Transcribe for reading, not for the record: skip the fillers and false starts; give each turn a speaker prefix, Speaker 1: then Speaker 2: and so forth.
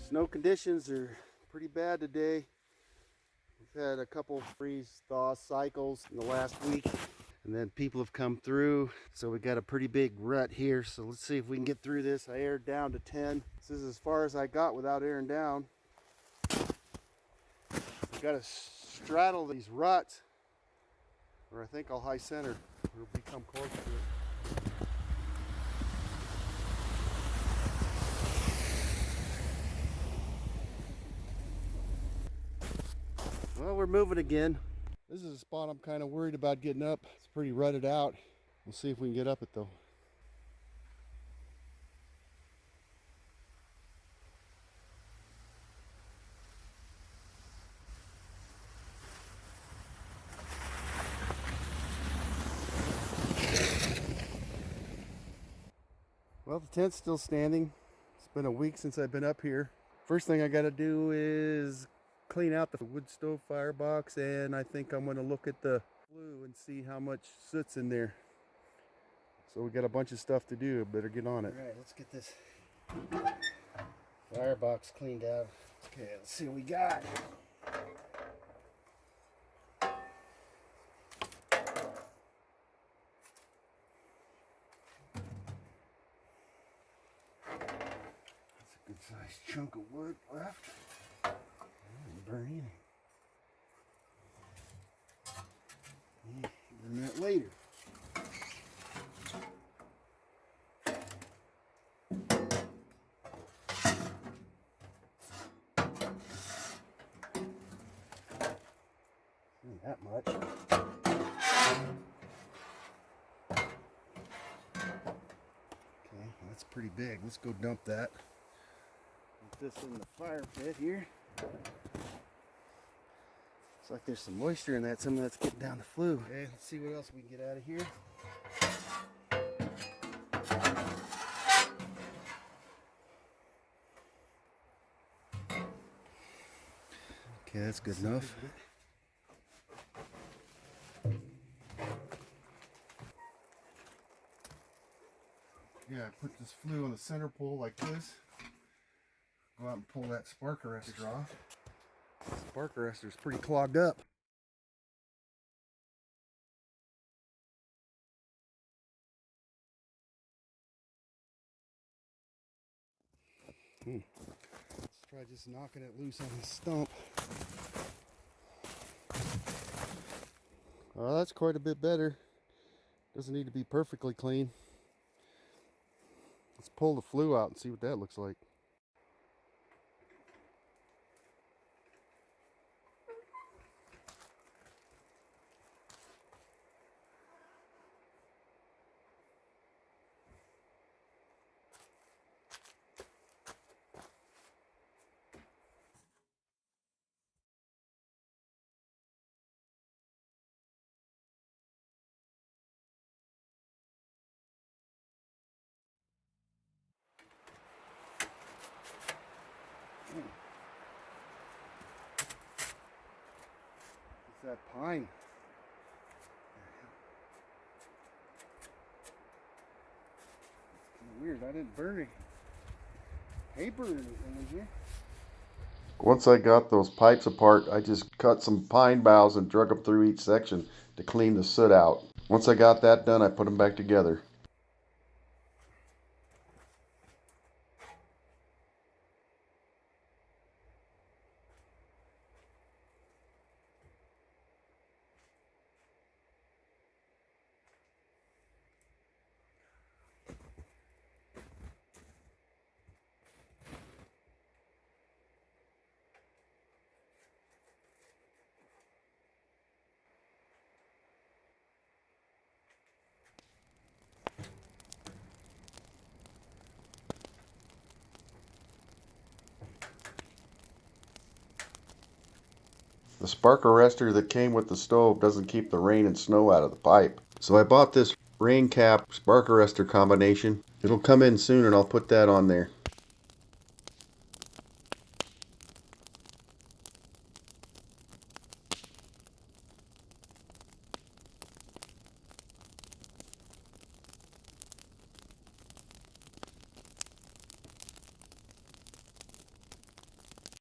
Speaker 1: Snow conditions are pretty bad today. We've had a couple freeze-thaw cycles in the last week, and then people have come through. So we got a pretty big rut here. So let's see if we can get through this. I aired down to 10. This is as far as I got without airing down. We got to straddle these ruts, or I think I'll high center or become close to it. Well, we're moving again. This is a spot I'm kind of worried about getting up. It's pretty rutted out. We'll see if we can get up it though. Well, the tent's still standing. It's been a week since I've been up here. First thing I got to do is clean out the wood stove firebox, and I think I'm going to look at the flue and see how much soot's in there. So we got a bunch of stuff to do. Better get on it. All right, let's get this firebox cleaned out. Okay, let's see what we got. That's a good sized chunk of wood left. Burn that later. Not that much. Okay, that's pretty big. Let's go dump that. Put this in the fire pit here. Looks like there's some moisture in that. Some of that's getting down the flue. Okay, let's see what else we can get out of here. Okay, that's good enough. Yeah, I put this flue on the center pole like this. Go out and pull that spark arrestor off. The spark arrestor is pretty clogged up. Let's try just knocking it loose on the stump. Well, that's quite a bit better. Doesn't need to be perfectly clean. Let's pull the flue out and see what that looks like. It's that pine. It's kind of weird. I didn't burn any paper or anything in here. Once I got those pipes apart, I just cut some pine boughs and drug them through each section to clean the soot out. Once I got that done, I put them back together. The spark arrestor that came with the stove doesn't keep the rain and snow out of the pipe. So I bought this rain cap spark arrestor combination. It'll come in soon and I'll put that on there.